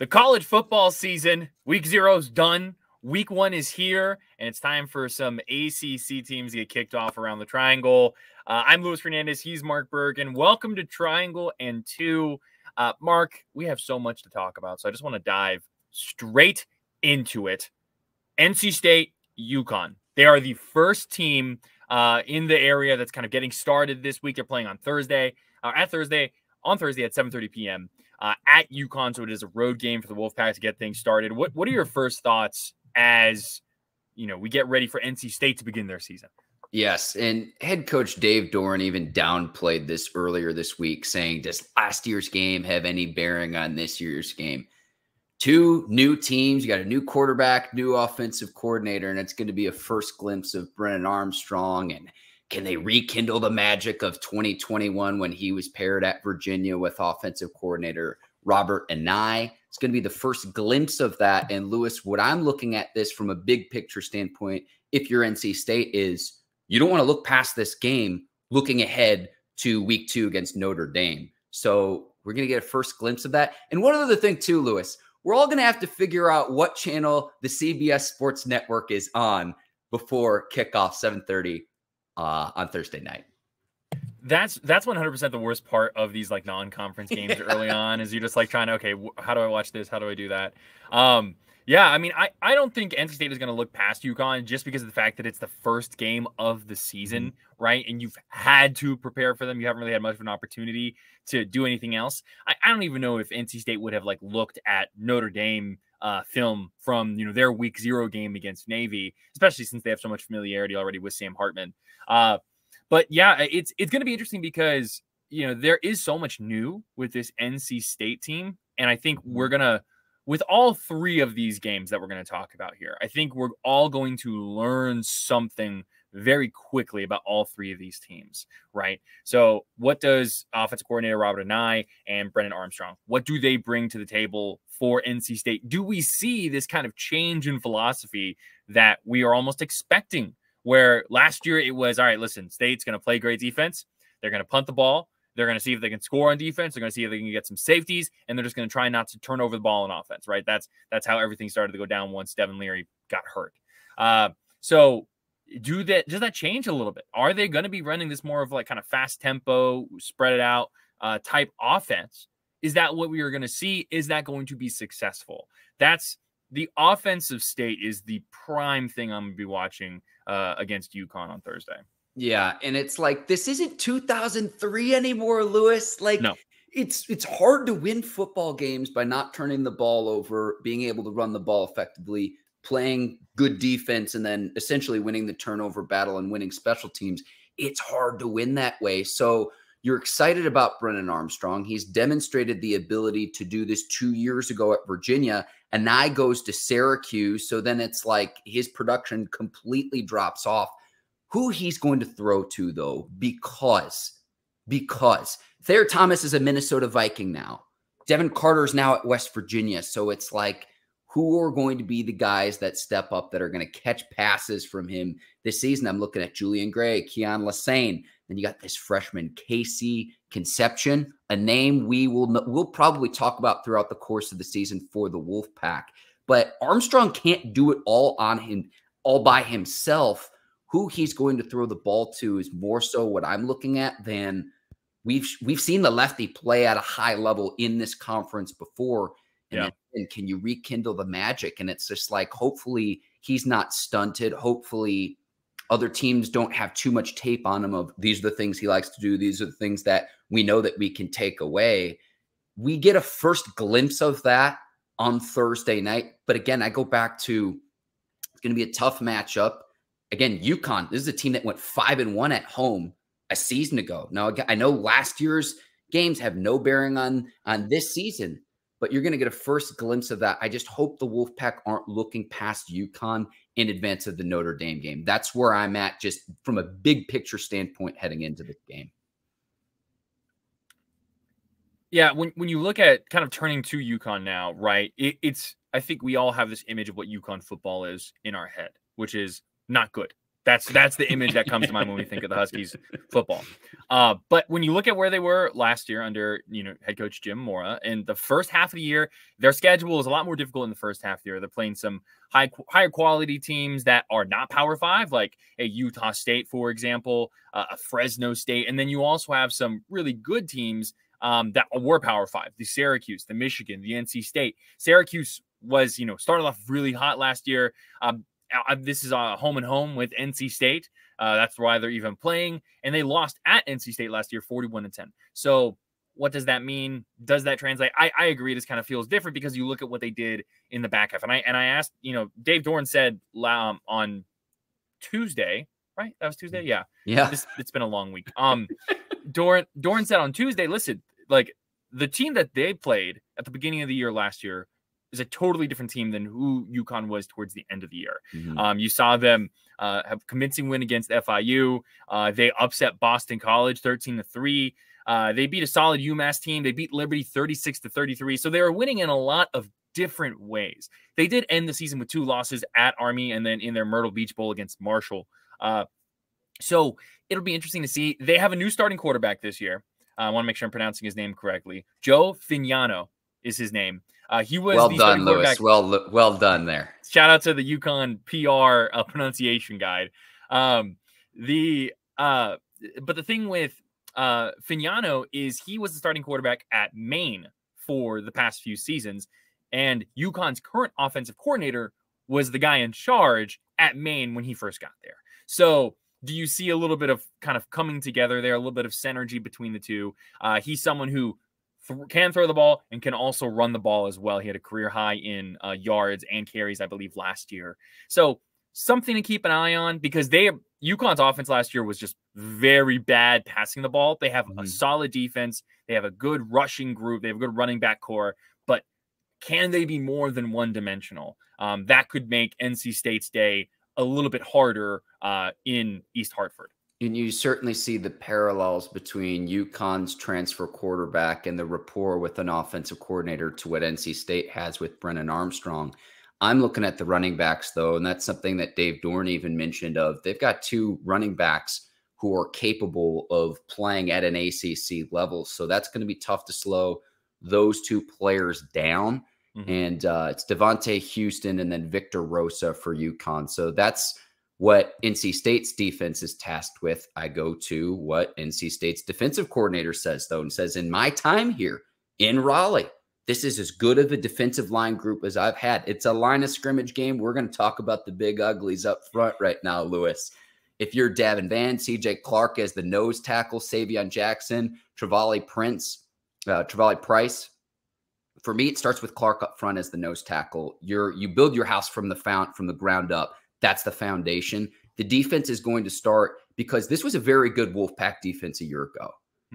The college football season, week 0 is done. Week 1 is here, and it's time for some ACC teams to get kicked off around the Triangle. I'm Luis Fernandez. He's Mark Bergin. Welcome to Triangle and Two. Mark, we have so much to talk about, so I just want to dive straight into it. NC State, UConn. They are the first team in the area that's kind of getting started this week. They're playing on Thursday, on Thursday at 7:30 p.m. At UConn, so it is a road game for the Wolfpack to get things started. What are your first thoughts as we get ready for NC State to begin their season? Yes, and head coach Dave Doran even downplayed this earlier this week, saying, does last year's game have any bearing on this year's game? 2 new teams, you got a new quarterback, new offensive coordinator, and it's going to be a first glimpse of Brennan Armstrong. And can they rekindle the magic of 2021 when he was paired at Virginia with offensive coordinator Robert Anae? It's going to be the first glimpse of that. And Lewis, what I'm looking at this from a big picture standpoint, if you're NC State, is you don't want to look past this game looking ahead to week 2 against Notre Dame. So we're going to get a first glimpse of that. And one other thing too, Lewis, we're all going to have to figure out what channel the CBS Sports Network is on before kickoff 7:30 on Thursday night. That's 100% the worst part of these like non-conference games early on, is you're just like trying to, okay, how do I watch this? How do I do that? Yeah, I mean, I don't think NC State is going to look past UConn just because of the fact that it's the first game of the season, right? And you've had to prepare for them. You haven't really had much of an opportunity to do anything else. I don't even know if NC State would have like looked at Notre Dame film from their week 0 game against Navy, especially since they have so much familiarity already with Sam Hartman. But yeah, it's going to be interesting because there is so much new with this NC State team, and I think we're gonna, with all 3 of these games that we're going to talk about here, I think we're all going to learn something very quickly about all 3 of these teams, right? So what does offensive coordinator Robert Anae and Brennan Armstrong, what do they bring to the table for NC State? Do we see this kind of change in philosophy that we are almost expecting, where last year it was, all right, listen, State's going to play great defense. They're going to punt the ball. They're going to see if they can score on defense. They're going to see if they can get some safeties, and they're just going to try not to turn over the ball on offense, right? That's how everything started to go down once Devin Leary got hurt. So does that change a little bit? Are they going to be running this more of like kind of fast tempo, spread it out type offense? Is that what we are going to see? Is that going to be successful? That's the offensive state is the prime thing I'm going to be watching against UConn on Thursday. Yeah, and it's like, this isn't 2003 anymore, Lewis. Like, no. It's hard to win football games by not turning the ball over, being able to run the ball effectively, playing good defense, and then essentially winning the turnover battle and winning special teams. It's hard to win that way. So you're excited about Brennan Armstrong. He's demonstrated the ability to do this 2 years ago at Virginia, and now goes to Syracuse. So then it's like his production completely drops off. Who he's going to throw to, though, because Thayer Thomas is a Minnesota Viking now. Devin Carter's now at West Virginia. So it's like, who are going to be the guys that step up that are going to catch passes from him this season? I'm looking at Julian Gray, Keon Lassane. Then you got this freshman, Casey Conception, a name we'll probably talk about throughout the course of the season for the Wolfpack. But Armstrong can't do it all by himself. Who he's going to throw the ball to is more so what I'm looking at than we've seen the lefty play at a high level in this conference before. And can you rekindle the magic? And it's just like, hopefully he's not stunted. Hopefully other teams don't have too much tape on him of these are the things he likes to do. These are the things that we know that we can take away. We get a first glimpse of that on Thursday night. But again, I go back to, it's going to be a tough matchup. Again, UConn, this is a team that went 5-1 at home a season ago. Now, I know last year's games have no bearing on this season, but you're going to get a first glimpse of that. I just hope the Wolfpack aren't looking past UConn in advance of the Notre Dame game. That's where I'm at, just from a big picture standpoint heading into the game. Yeah, when you look at kind of turning to UConn now, right, I think we all have this image of what UConn football is in our head, which is not good, That's the image that comes to mind when we think of the Huskies football. But when you look at where they were last year under head coach Jim Mora, in the first half of the year, their schedule is a lot more difficult in the first half of the year. They're playing some higher quality teams that are not Power 5, like a Utah State, for example, a Fresno State, and then you also have some really good teams that were Power 5, the Syracuse, the Michigan, the NC State. Syracuse was started off really hot last year. This is a home and home with NC State. That's why they're even playing. And they lost at NC State last year, 41-10. So what does that mean? Does that translate? I agree. This kind of feels different because you look at what they did in the back half. And I asked, Dave Dorn said on Tuesday, right? That was Tuesday? Yeah. It's been a long week. Dorn said on Tuesday, listen, like the team that they played at the beginning of the year last year is a totally different team than who UConn was towards the end of the year. Mm-hmm. You saw them have a convincing win against FIU. They upset Boston College 13-3. They beat a solid UMass team. They beat Liberty 36-33. So they were winning in a lot of different ways. They did end the season with 2 losses at Army and then in their Myrtle Beach Bowl against Marshall. So it'll be interesting to see. They have a new starting quarterback this year. I want to make sure I'm pronouncing his name correctly. Joe Fignano is his name. He was well done, Lewis. Well done there. Shout out to the UConn PR pronunciation guide. But the thing with Fignano is he was the starting quarterback at Maine for the past few seasons, and UConn's current offensive coordinator was the guy in charge at Maine when he first got there. So do you see a little bit of kind of coming together there, a little bit of synergy between the two? He's someone who can throw the ball and can also run the ball as well. He had a career high in yards and carries, I believe, last year. So something to keep an eye on because UConn's offense last year was just very bad passing the ball. They have a solid defense. They have a good rushing group. They have a good running back core. But can they be more than one-dimensional? That could make NC State's day a little bit harder in East Hartford. And you certainly see the parallels between UConn's transfer quarterback and the rapport with an offensive coordinator to what NC State has with Brennan Armstrong. I'm looking at the running backs, though, and that's something that Dave Dorn even mentioned of. They've got 2 running backs who are capable of playing at an ACC level. So that's going to be tough to slow those 2 players down. Mm-hmm. And it's Devontae Houston and then Victor Rosa for UConn. So that's what NC State's defense is tasked with. I go to what NC State's defensive coordinator says, though, and says, in my time here in Raleigh, this is as good of a defensive line group as I've had. It's a line of scrimmage game. We're going to talk about the big uglies up front right now, Lewis. If you're Davin Van, CJ Clark as the nose tackle, Savion Jackson, Travali Price. For me, it starts with Clark up front as the nose tackle. You build your house from the ground up. That's the foundation. The defense is going to start because this was a very good Wolfpack defense a year ago,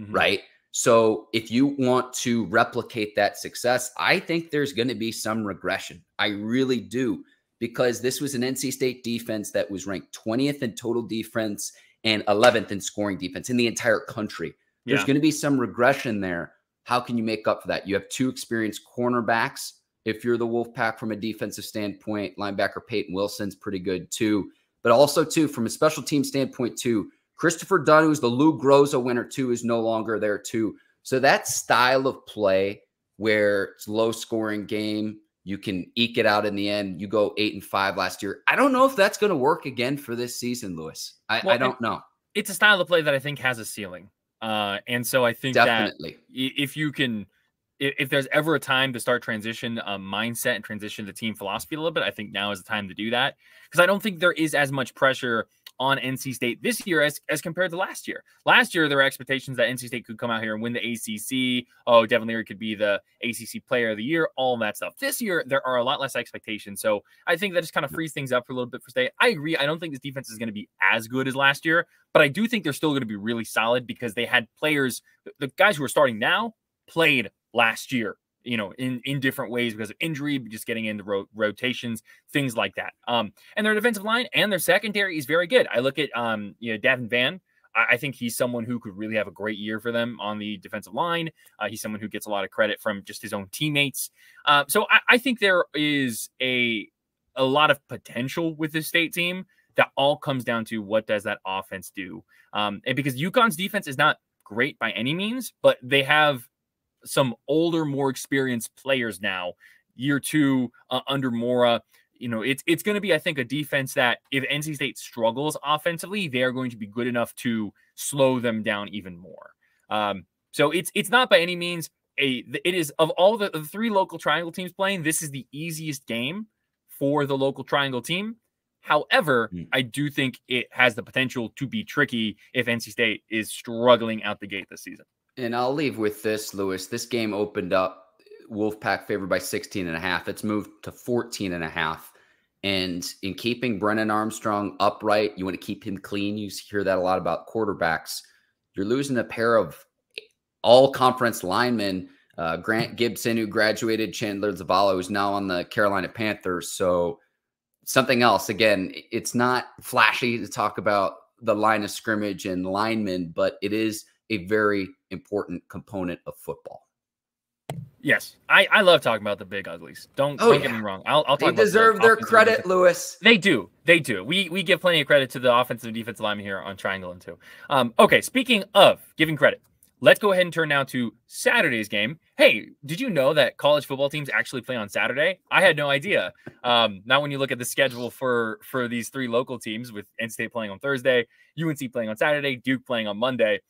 right? So if you want to replicate that success, I think there's going to be some regression. I really do, because this was an NC State defense that was ranked 20th in total defense and 11th in scoring defense in the entire country. There's going to be some regression there. How can you make up for that? You have 2 experienced cornerbacks. If you're the Wolfpack from a defensive standpoint, linebacker Peyton Wilson's pretty good too. But also, too, from a special team standpoint, too, Christopher Dunn, who's the Lou Groza winner, too, is no longer there, too. So that style of play where it's low-scoring game, you can eke it out in the end. You go 8-5 last year. I don't know if that's going to work again for this season, Lewis. I don't know. It's a style of play that I think has a ceiling. And so I think definitely that if there's ever a time to start transition mindset and transition the team philosophy a little bit, I think now is the time to do that, because I don't think there is as much pressure on NC State this year as compared to last year. Last year, there were expectations that NC State could come out here and win the ACC. Oh, Devin Leary could be the ACC player of the year, all that stuff. This year, there are a lot less expectations. So I think that just kind of frees things up for a little bit for State. I agree. I don't think this defense is going to be as good as last year, but I do think they're still going to be really solid because they had players, the guys who are starting now played last year, in different ways because of injury, just getting into rotations, things like that. And their defensive line and their secondary is very good. I look at, Davin Van. I think he's someone who could really have a great year for them on the defensive line. He's someone who gets a lot of credit from just his own teammates. So I think there is a lot of potential with this State team that all comes down to what does that offense do? And because UConn's defense is not great by any means, but they have some older, more experienced players now, year two under Mora. It's going to be, I think, a defense that if NC State struggles offensively, they're going to be good enough to slow them down even more. So it's not by any means it is, of all the three local triangle teams playing, this is the easiest game for the local triangle team. However, I do think it has the potential to be tricky if NC State is struggling out the gate this season. And I'll leave with this, Lewis. This game opened up Wolfpack favored by 16.5. It's moved to 14.5. And in keeping Brennan Armstrong upright, you want to keep him clean. You hear that a lot about quarterbacks. You're losing a pair of all-conference linemen, Grant Gibson, who graduated, Chandler Zavala, who's now on the Carolina Panthers. So something else. Again, it's not flashy to talk about the line of scrimmage and linemen, but it is a very important component of football. Yes, I love talking about the big uglies. Don't get me wrong. I'll talk they about deserve their credit, Lewis. They do. We give plenty of credit to the offensive and defensive linemen here on Triangle and Two. Okay, speaking of giving credit, let's go ahead and turn now to Saturday's game. Hey, did you know that college football teams actually play on Saturday? I had no idea. Now, when you look at the schedule for these three local teams, with NC State playing on Thursday, UNC playing on Saturday, Duke playing on Monday.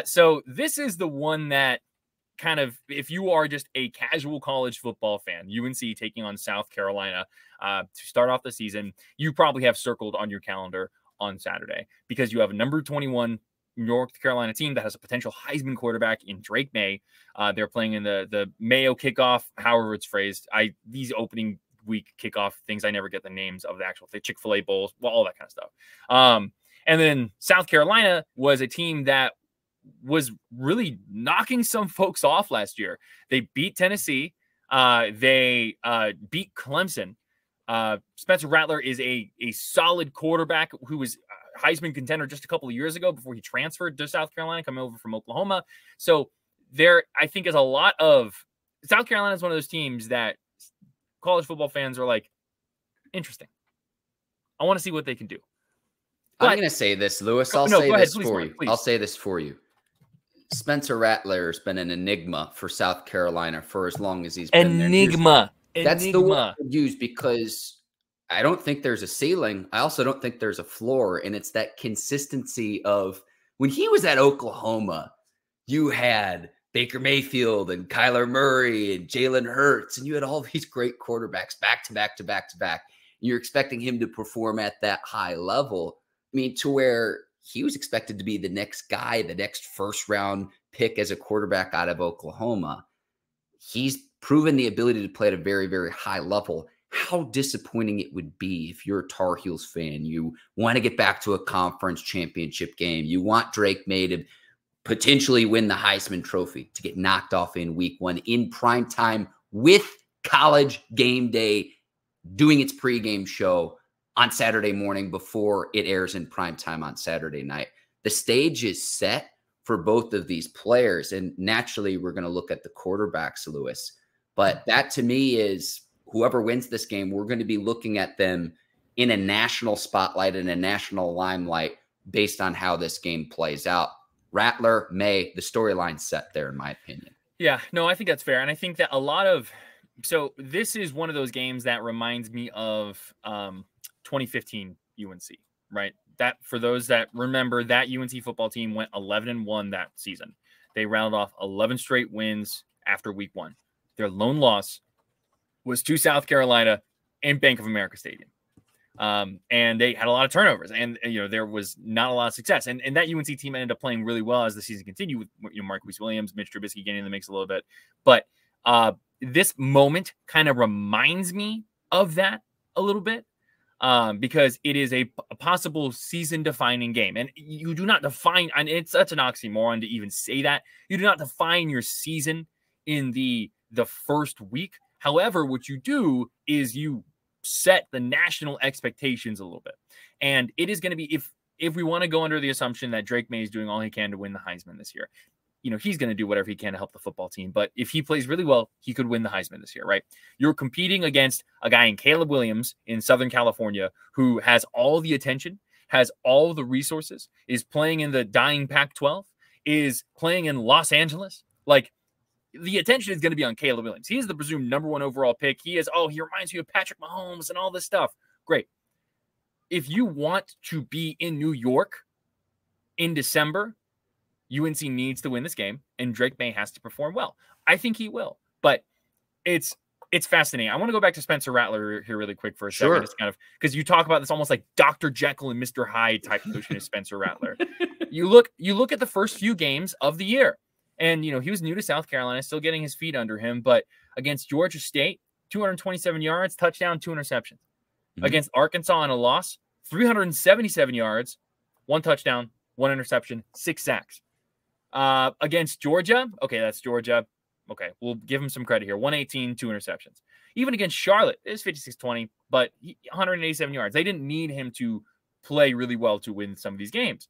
So this is the one that kind of, if you are just a casual college football fan, UNC taking on South Carolina to start off the season, you probably have circled on your calendar on Saturday because you have a number 21 North Carolina team that has a potential Heisman quarterback in Drake Maye. They're playing in the Mayo kickoff, however it's phrased. These opening week kickoff things, I never get the names of the actual Chick-fil-A bowls, well, all that kind of stuff. And then South Carolina was a team that was really knocking some folks off last year. They beat Tennessee. They beat Clemson. Spencer Rattler is a solid quarterback who was Heisman contender just a couple of years ago before he transferred to South Carolina, coming over from Oklahoma. So there, I think, is a lot of South Carolina is one of those teams that college football fans are like, interesting. I want to see what they can do. But, I'm going to say this, Lewis. I'll say this for you. I'll say this for you. Spencer Rattler has been an enigma for South Carolina for as long as he's been there. That's the word I would use because I don't think there's a ceiling. I also don't think there's a floor. And it's that consistency of when he was at Oklahoma, you had Baker Mayfield and Kyler Murray and Jalen Hurts, and you had all these great quarterbacks back to back to back to back. You're expecting him to perform at that high level. I mean, to where he was expected to be the next guy, the next first round pick as a quarterback out of Oklahoma. He's proven the ability to play at a very, very high level. How disappointing it would be if you're a Tar Heels fan. You want to get back to a conference championship game. You want Drake Maye to potentially win the Heisman Trophy, to get knocked off in week one in prime time with College Game Day doing its pregame show on Saturday morning before it airs in prime time on Saturday night. The stage is set for both of these players. And naturally, we're going to look at the quarterbacks, Lewis. But that to me is whoever wins this game, we're going to be looking at them in a national spotlight and a national limelight based on how this game plays out. Rattler, Maye, the storyline's set there, in my opinion. Yeah, no, I think that's fair. And I think that so this is one of those games that reminds me of 2015 UNC, right? That for those that remember, that UNC football team went 11-1 that season. They rounded off 11 straight wins after week one. Their lone loss was to South Carolina in Bank of America Stadium. And they had a lot of turnovers, and there was not a lot of success. And that UNC team ended up playing really well as the season continued with Marquise Williams, Mitch Trubisky getting in the mix a little bit. But this moment kind of reminds me of that a little bit. Because it is a possible season-defining game. And you do not define, and it's such an oxymoron to even say that, you do not define your season in the first week. However, what you do is you set the national expectations a little bit. And it is going to be, if we want to go under the assumption that Drake Maye is doing all he can to win the Heisman this year, he's going to do whatever he can to help the football team. But if he plays really well, he could win the Heisman this year, right? You're competing against a guy in Caleb Williams in Southern California who has all the attention, has all the resources, is playing in the dying Pac-12, is playing in Los Angeles. Like, the attention is going to be on Caleb Williams. He is the presumed #1 overall pick. He reminds you of Patrick Mahomes and all this stuff. Great. If you want to be in New York in December, UNC needs to win this game, and Drake Maye has to perform well. I think he will, but it's fascinating. I want to go back to Spencer Rattler here really quick for a second. It's kind of because you talk about this almost like Dr. Jekyll and Mr. Hyde type notion of Spencer Rattler. You look at the first few games of the year, and he was new to South Carolina, still getting his feet under him, but against Georgia State, 227 yards, touchdown, 2 interceptions. Against Arkansas in a loss, 377 yards, 1 touchdown, 1 interception, 6 sacks. Against Georgia, okay, that's Georgia. Okay, we'll give him some credit here. 118, 2 interceptions. Even against Charlotte, it was 56-20, but 187 yards. They didn't need him to play really well to win some of these games.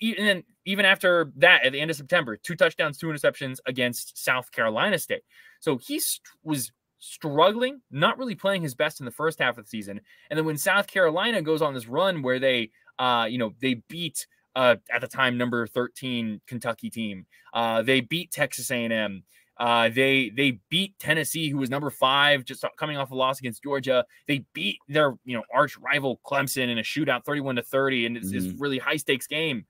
And then even after that, at the end of September, 2 touchdowns, 2 interceptions against South Carolina State. So he was struggling, not really playing his best in the first half of the season. And then when South Carolina goes on this run where they beat at the time number 13 Kentucky team, they beat Texas A&M. They beat Tennessee, who was number 5, just coming off a loss against Georgia. They beat their arch rival Clemson in a shootout, 31-30, and it's this really high stakes game.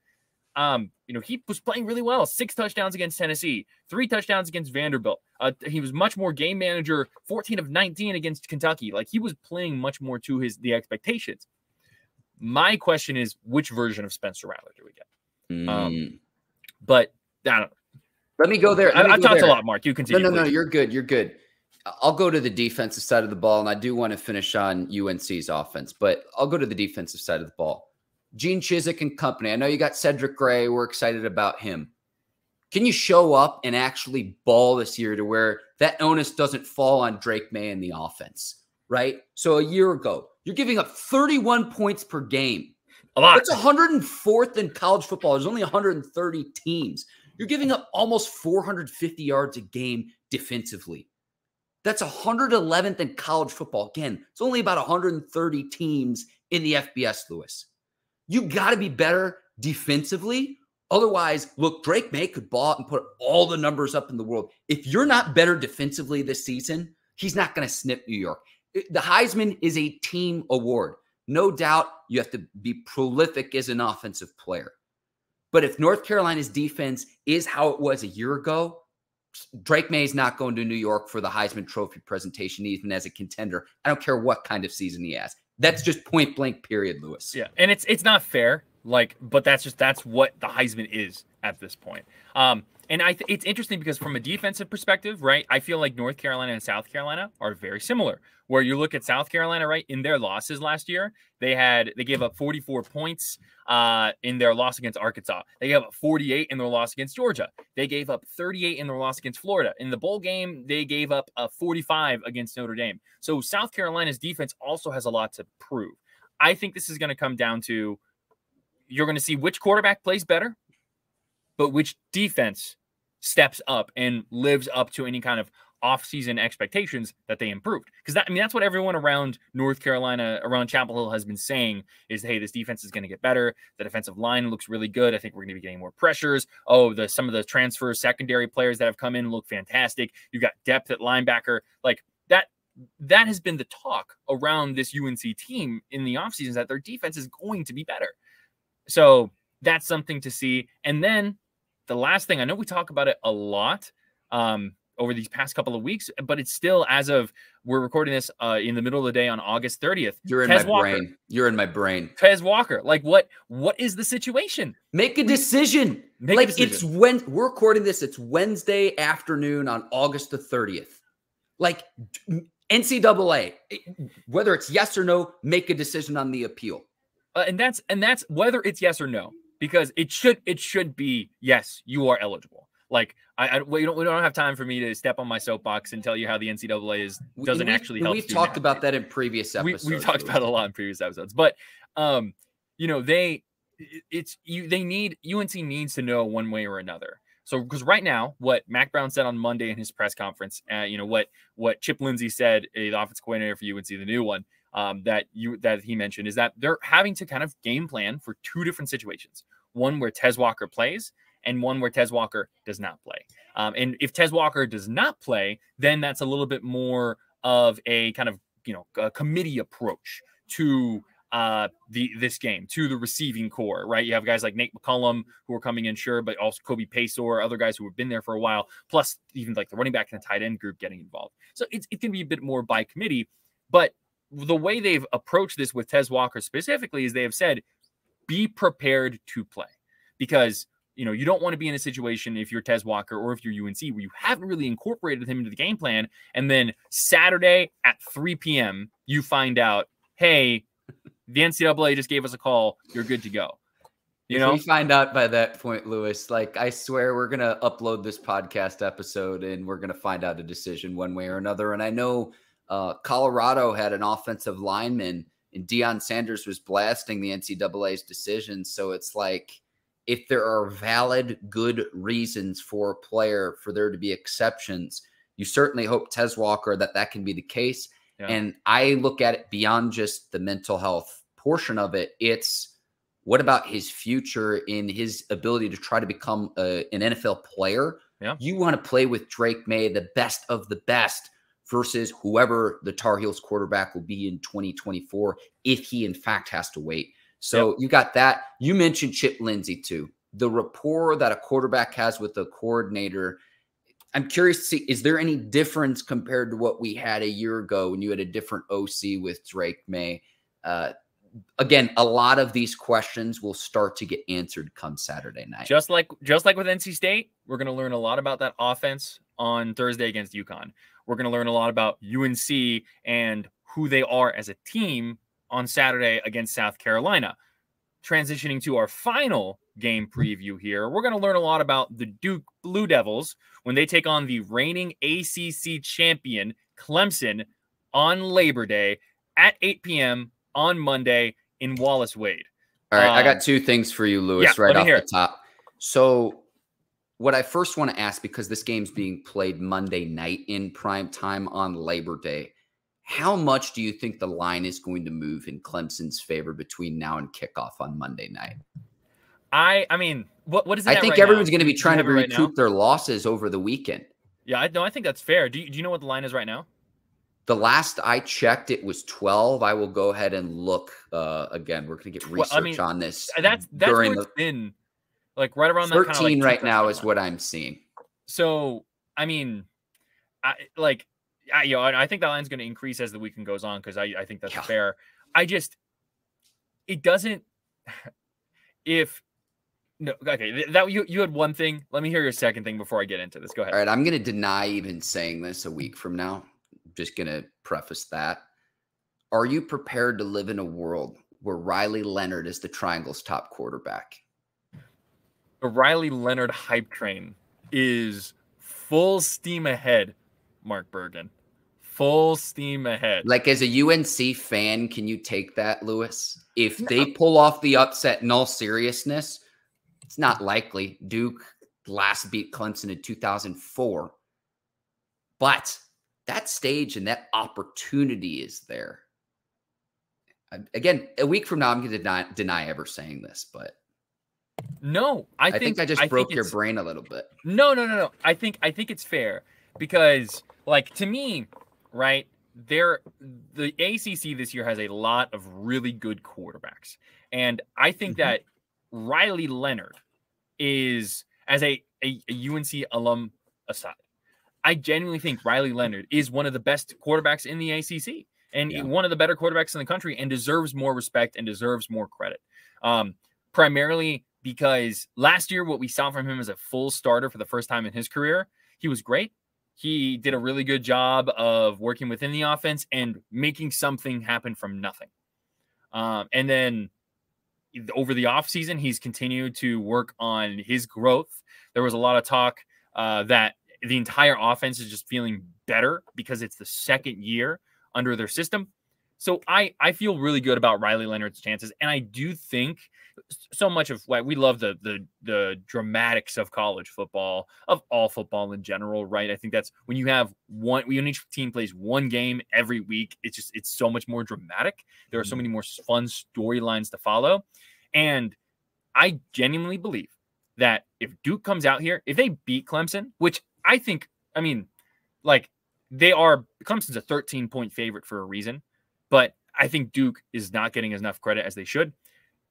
He was playing really well. 6 touchdowns against Tennessee, 3 touchdowns against Vanderbilt. He was much more game manager, 14 of 19 against Kentucky. Like, he was playing much more to the expectations. My question is, which version of Spencer Rattler do we get? But I don't know. Let me go there. I've talked a lot, Mark. You continue. No, you're good. You're good. I'll go to the defensive side of the ball, and I do want to finish on UNC's offense, but I'll go to the defensive side of the ball. Gene Chizik and company. I know you got Cedric Gray. We're excited about him. Can you show up and actually ball this year to where that onus doesn't fall on Drake Maye in the offense, right? So a year ago, you're giving up 31 points per game. A lot. That's 104th in college football. There's only 130 teams. You're giving up almost 450 yards a game defensively. That's 111th in college football. Again, it's only about 130 teams in the FBS, Lewis. You got to be better defensively. Otherwise, look, Drake Maye could ball out and put all the numbers up in the world. If you're not better defensively this season, he's not going to snip New York. The Heisman is a team award. No doubt you have to be prolific as an offensive player. But if North Carolina's defense is how it was a year ago, Drake Maye is not going to New York for the Heisman Trophy presentation, even as a contender. I don't care what kind of season he has. That's just point blank, period, Lewis. Yeah, and it's not fair, but that's what the Heisman is at this point. And it's interesting because from a defensive perspective, right, I feel like North Carolina and South Carolina are very similar. Where you look at South Carolina, right, in their losses last year, they gave up 44 points in their loss against Arkansas. They gave up 48 in their loss against Georgia. They gave up 38 in their loss against Florida. In the bowl game, they gave up 45 against Notre Dame. So South Carolina's defense also has a lot to prove. I think this is going to come down to, you're going to see which quarterback plays better, but which defense steps up and lives up to any kind of offseason expectations that they improved. Because that's what everyone around North Carolina, around Chapel Hill has been saying is, hey, this defense is going to get better. The defensive line looks really good. I think we're going to be getting more pressures. Some of the transfers, secondary players that have come in look fantastic. You've got depth at linebacker. Like that has been the talk around this UNC team in the offseason, that their defense is going to be better. So that's something to see. And then the last thing, I know we talk about it a lot over these past couple of weeks, but it's still, as of we're recording this in the middle of the day on August 30th. You're in my brain. You're in my brain. Tez Walker. Like, what is the situation? Make a decision. It's when we're recording this, it's Wednesday afternoon on August the 30th. Like, NCAA, whether it's yes or no, make a decision on the appeal. And that's whether it's yes or no, because it should be yes, you are eligible. Like, we don't have time for me to step on my soapbox and tell you how the NCAA doesn't actually help. We've talked about that in previous episodes. We've talked about it a lot in previous episodes, but UNC needs to know one way or another. So, because right now, what Mac Brown said on Monday in his press conference, what Chip Lindsey said, the offensive coordinator for UNC, the new one, that he mentioned, is that they're having to kind of game plan for two different situations. One where Tez Walker plays, and one where Tez Walker does not play. And if Tez Walker does not play, then that's a little bit more of a kind of a committee approach to this game, to the receiving core, right? You have guys like Nate McCollum who are coming in, sure, but also Kobe Paysour, other guys who have been there for a while, plus even like the running back and the tight end group getting involved. So it can be a bit more by committee, but the way they've approached this with Tez Walker specifically is they have said, be prepared to play, because you don't want to be in a situation if you're Tez Walker or if you're UNC where you haven't really incorporated him into the game plan, and then Saturday at 3 p.m. you find out, hey, the NCAA just gave us a call, you're good to go. If we find out by that point, Lewis, like, I swear we're gonna upload this podcast episode and we're gonna find out a decision one way or another. And I know Colorado had an offensive lineman, and Deion Sanders was blasting the NCAA's decision. So it's like, if there are valid, good reasons for a player for there to be exceptions, you certainly hope Tez Walker that can be the case. Yeah. And I look at it beyond just the mental health portion of it. It's what about his future in his ability to try to become an NFL player? Yeah. You want to play with Drake Maye, the best of the best, versus whoever the Tar Heels quarterback will be in 2024, if he in fact has to wait. So you got that. You mentioned Chip Lindsey too. The rapport that a quarterback has with the coordinator. I'm curious to see, is there any difference compared to what we had a year ago when you had a different OC with Drake Maye? Again, a lot of these questions will start to get answered come Saturday night. Just like with NC State, we're going to learn a lot about that offense on Thursday against UConn. We're going to learn a lot about UNC and who they are as a team on Saturday against South Carolina. Transitioning to our final game preview here, we're going to learn a lot about the Duke Blue Devils when they take on the reigning ACC champion Clemson on Labor Day at 8 p.m. on Monday in Wallace Wade. All right, I got two things for you, Lewis, right off the top. So what I first want to ask, because this game's being played Monday night in prime time on Labor Day, how much do you think the line is going to move in Clemson's favor between now and kickoff on Monday night? I mean, what is it? I think everyone's going to be trying to recoup their losses over the weekend. Yeah, I think that's fair. Do you know what the line is right now? The last I checked, it was 12. I will go ahead and look again. We're going to get research on this. That's where it's been, like, right around 13 that kind of, like, right now is what I'm seeing. So, I mean, I think that line's going to increase as the weekend goes on, because I think that's fair. It doesn't. That you had one thing. Let me hear your second thing before I get into this. Go ahead. All right, I'm going to deny even saying this a week from now. Just going to preface that. Are you prepared to live in a world where Riley Leonard is the Triangle's top quarterback? The Riley Leonard hype train is full steam ahead, Mark Bergin. Full steam ahead. Like, as a UNC fan, can you take that, Lewis? If they pull off the upset in all seriousness, it's not likely. Duke last beat Clemson in 2004. But that stage and that opportunity is there. Again, a week from now, I'm going to deny ever saying this, but no, I think I just broke your brain a little bit. No. I think it's fair, because, like, to me, right, the ACC this year has a lot of really good quarterbacks, and I think that Riley Leonard is, as a UNC alum aside, I genuinely think Riley Leonard is one of the best quarterbacks in the ACC, and one of the better quarterbacks in the country, and deserves more respect and deserves more credit. Primarily because last year, what we saw from him as a full starter for the first time in his career, he was great. He did a really good job of working within the offense and making something happen from nothing. And then over the offseason, he's continued to work on his growth. There was a lot of talk that the entire offense is just feeling better because it's the second year under their system. So I feel really good about Riley Leonard's chances, and I do think so much of what we love the dramatics of college football, of all football in general, right? I think that's when you have when each team plays one game every week, it's so much more dramatic. There are so many more fun storylines to follow, and I genuinely believe that if Duke comes out here, if they beat Clemson, which I think, I mean, like Clemson's a 13-point favorite for a reason, but I think Duke is not getting enough credit as they should.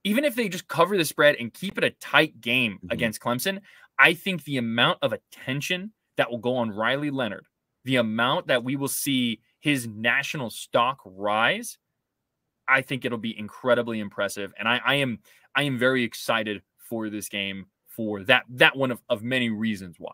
Even if they just cover the spread and keep it a tight game against Clemson, I think the amount of attention that will go on Riley Leonard, the amount that we will see his national stock rise, I think it'll be incredibly impressive. And I am very excited for this game for that one of many reasons why.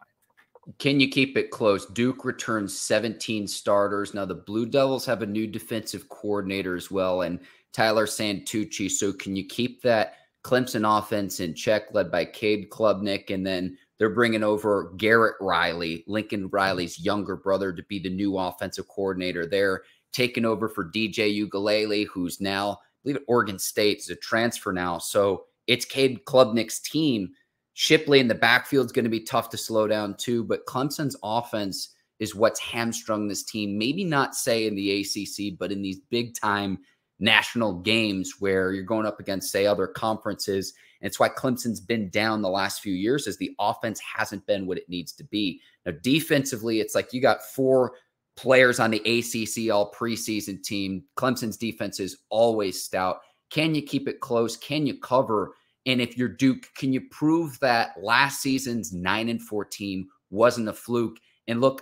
Can you keep it close? Duke returns 17 starters. Now the Blue Devils have a new defensive coordinator as well, and Tyler Santucci. So can you keep that Clemson offense in check, led by Cade Klubnik? And then they're bringing over Garrett Riley, Lincoln Riley's younger brother, to be the new offensive coordinator. They're taking over for DJ Ugalele, who's now, I believe, at Oregon State, is a transfer now. So it's Cade Klubnik's team. Shipley in the backfield is going to be tough to slow down too, but Clemson's offense is what's hamstrung this team. Maybe not, say, in the ACC, but in these big-time national games where you're going up against, say, other conferences. And it's why Clemson's been down the last few years, as the offense hasn't been what it needs to be. Now, defensively, it's like you got 4 players on the ACC all preseason team. Clemson's defense is always stout. Can you keep it close? Can you cover? And if you're Duke, can you prove that last season's 9-14 wasn't a fluke? And look,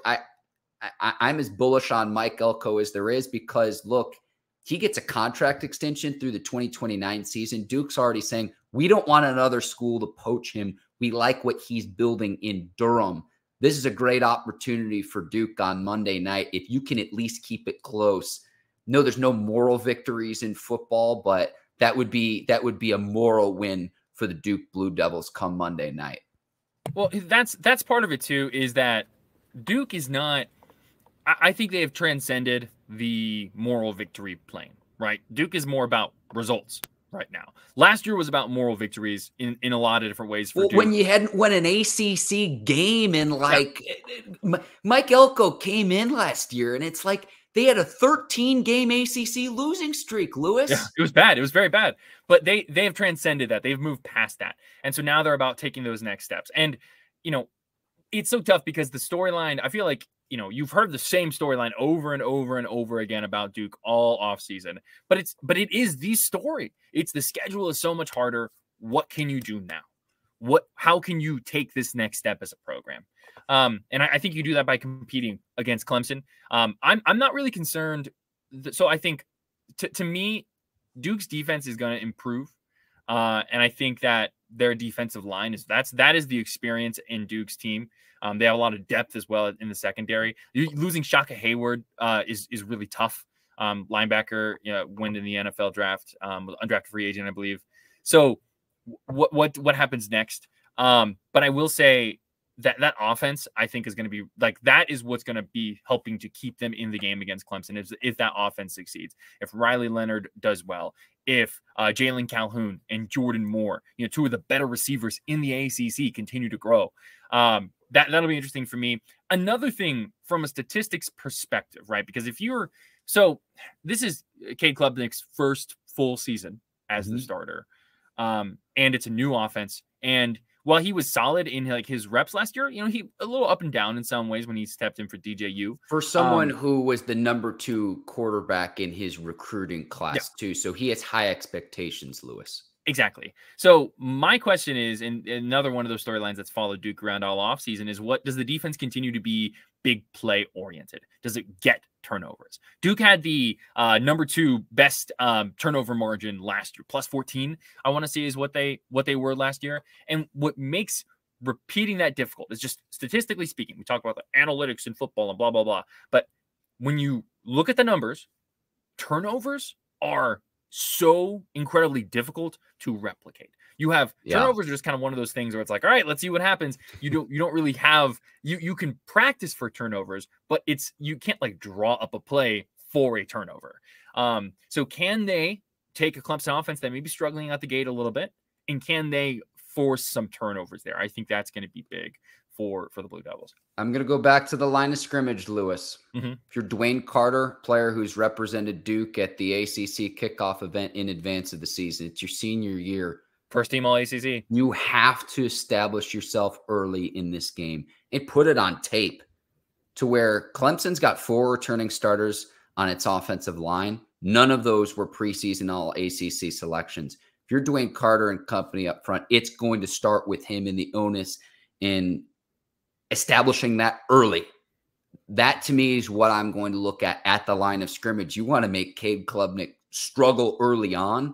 I'm as bullish on Mike Elko as there is, because look, he gets a contract extension through the 2029 season. Duke's already saying, we don't want another school to poach him. We like what he's building in Durham. This is a great opportunity for Duke on Monday night. If you can at least keep it close. No, there's no moral victories in football, but that would be a moral win for the Duke Blue Devils come Monday night. Well, that's part of it too, is that Duke is not, I think they have transcended the moral victory plane, right? Duke is more about results right now. Last year was about moral victories in a lot of different ways for Duke. When you hadn't won an ACC game, and Mike Elko came in last year, and it's like they had a 13-game ACC losing streak, Lewis. Yeah, it was bad. It was very bad. But they have transcended that. They've moved past that. And so now they're about taking those next steps. And, it's so tough because the storyline, I feel like, you've heard the same storyline over and over and over again about Duke all offseason. But it is the story. It's the schedule is so much harder. What can you do now? How can you take this next step as a program? And I think you do that by competing against Clemson. I'm not really concerned. So I think to me, Duke's defense is going to improve. And I think that their defensive line that is the experience in Duke's team. They have a lot of depth as well in the secondary. Losing Shaka Hayward is really tough. Linebacker, went in the NFL draft, undrafted free agent, I believe. So what happens next? But I will say that offense, I think, is going to be like, that is what's going to be helping to keep them in the game against Clemson, if that offense succeeds. If Riley Leonard does well, if Jalen Calhoun and Jordan Moore, 2 of the better receivers in the ACC, continue to grow, that'll be interesting for me. Another thing from a statistics perspective, right? Because this is Cade Klubnik's first full season as the starter, and it's a new offense. And while he was solid in his reps last year, he a little up and down in some ways when he stepped in for DJU. For someone who was the number 2 quarterback in his recruiting class too. So he has high expectations, Lewis. Exactly. So my question is, and another one of those storylines that's followed Duke around all offseason, is what does the defense continue to be big play oriented? Does it get turnovers? Duke had the number 2 best turnover margin last year, +14. I want to say is what they were last year. And what makes repeating that difficult is just statistically speaking. We talk about the analytics in football and blah, blah, blah. But when you look at the numbers, turnovers are so incredibly difficult to replicate. You have turnovers are just kind of one of those things where it's like, all right, let's see what happens. You don't really have, you can practice for turnovers, but you can't draw up a play for a turnover. So can they take a Clemson offense that may be struggling out the gate a little bit, and can they force some turnovers there? I think that's going to be big for the Blue Devils. I'm going to go back to the line of scrimmage, Lewis. If you're Dwayne Carter, player who's represented Duke at the ACC kickoff event in advance of the season, it's your senior year. First team all ACC. You have to establish yourself early in this game and put it on tape to where Clemson's got 4 returning starters on its offensive line. None of those were preseason all ACC selections. If you're Dwayne Carter and company up front, it's going to start with him and the onus in establishing that early. That to me is what I'm going to look at the line of scrimmage. You want to make Cade Klubnik struggle early on.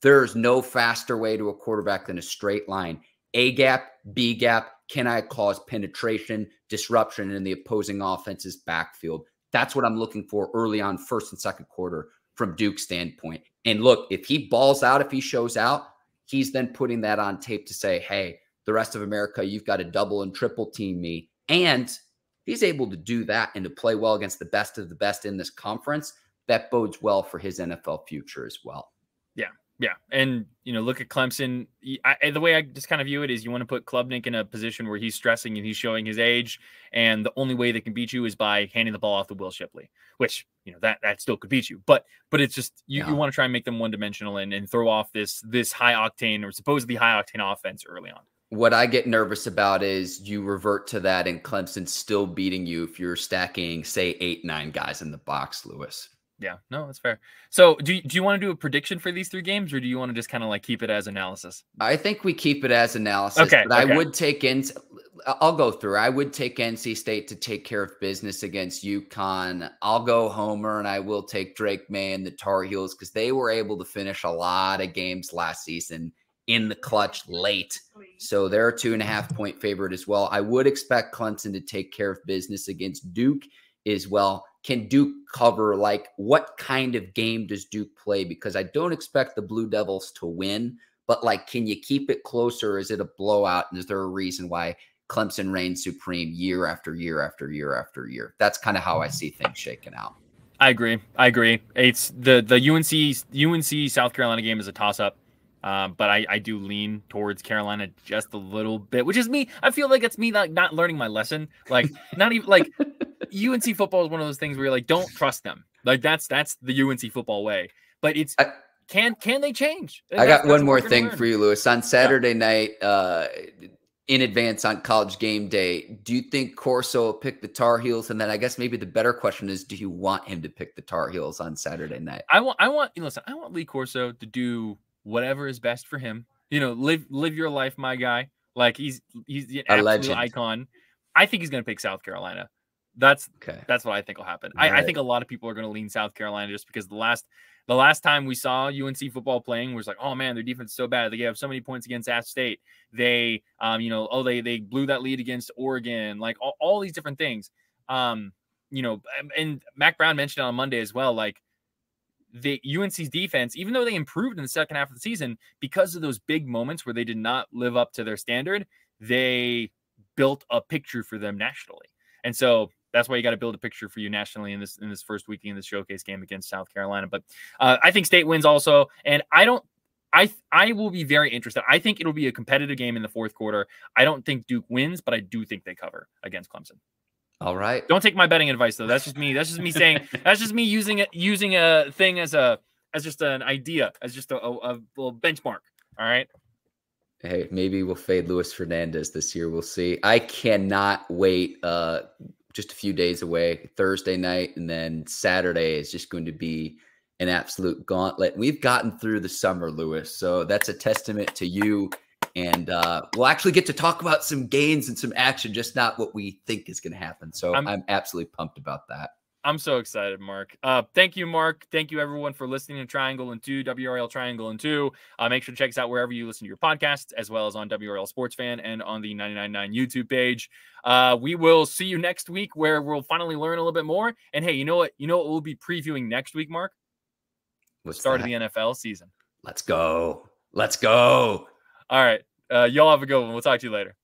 There's no faster way to a quarterback than a straight line. A gap, B gap. Can I cause penetration, disruption in the opposing offense's backfield? That's what I'm looking for early on, first and second quarter from Duke's standpoint. And look, if he balls out, if he shows out, he's then putting that on tape to say, hey, the rest of America, you've got to double and triple team me. And he's able to do that and to play well against the best of the best in this conference. That bodes well for his NFL future as well. Yeah. And, look at Clemson. The way I just kind of view it is you want to put Klubnik in a position where he's stressing and he's showing his age. And the only way they can beat you is by handing the ball off to Will Shipley, which, that still could beat you. But it's just, you want to try and make them one-dimensional and throw off this high octane or supposedly high octane offense early on. What I get nervous about is you revert to that and Clemson still beating you if you're stacking, say, 8-9 guys in the box, Lewis. Yeah, no, that's fair. So do you want to do a prediction for these 3 games, or do you want to just kind of like keep it as analysis? I think we keep it as analysis. Okay. But I would take I'll go through. I would take NC State to take care of business against UConn. I'll go Homer, and I will take Drake May and the Tar Heels because they were able to finish a lot of games last season in the clutch late. So they're a 2.5-point favorite as well. I would expect Clemson to take care of business against Duke as well. Can Duke cover? Like, what kind of game does Duke play? Because I don't expect the Blue Devils to win, but like, can you keep it closer? Is it a blowout? And is there a reason why Clemson reigns supreme year after year after year after year? That's kind of how I see things shaking out. I agree. It's the UNC South Carolina game is a toss-up. But I do lean towards Carolina just a little bit, which is me. I feel like it's me not learning my lesson. Like, not even like UNC football is one of those things where you're like, don't trust them. Like that's the UNC football way. But it's can they change? I got one more thing for you, Lewis. On Saturday night, in advance on College Game Day, do you think Corso will pick the Tar Heels? And then I guess maybe the better question is, do you want him to pick the Tar Heels on Saturday night? I want Lee Corso to do whatever is best for him. Live your life, my guy. Like he's an absolute icon. I think he's going to pick South Carolina. That's what I think will happen. I think a lot of people are going to lean South Carolina just because the last time we saw UNC football playing was like, oh man, their defense is so bad. They gave up so many points against App State. They, they blew that lead against Oregon. Like all these different things. And Mac Brown mentioned on Monday as well. Like, the UNC's defense, even though they improved in the second half of the season, because of those big moments where they did not live up to their standard, they built a picture for them nationally. And so that's why you got to build a picture for you nationally in this first week in the showcase game against South Carolina. But I think State wins also. And I will be very interested. I think it'll be a competitive game in the fourth quarter. I don't think Duke wins, but I do think they cover against Clemson. All right. Don't take my betting advice though. That's just me. That's just me saying. That's just me using a thing as just an idea, as just a little benchmark. All right. Hey, maybe we'll fade Luis Fernandez this year. We'll see. I cannot wait. Just a few days away. Thursday night and then Saturday is just going to be an absolute gauntlet. We've gotten through the summer, Luis. So that's a testament to you. And we'll actually get to talk about some gains and some action, just not what we think is going to happen. So I'm absolutely pumped about that. I'm so excited, Mark. Thank you, Mark. Thank you, everyone, for listening to Triangle and Two, WRAL Triangle and Two. Make sure to check us out wherever you listen to your podcasts, as well as on WRAL Sports Fan and on the 99.9 YouTube page. We will see you next week, where we'll finally learn a little bit more. And hey, you know what? We'll be previewing next week, Mark? The start of the NFL season. Let's go. Let's go. All right. Y'all have a good one. We'll talk to you later.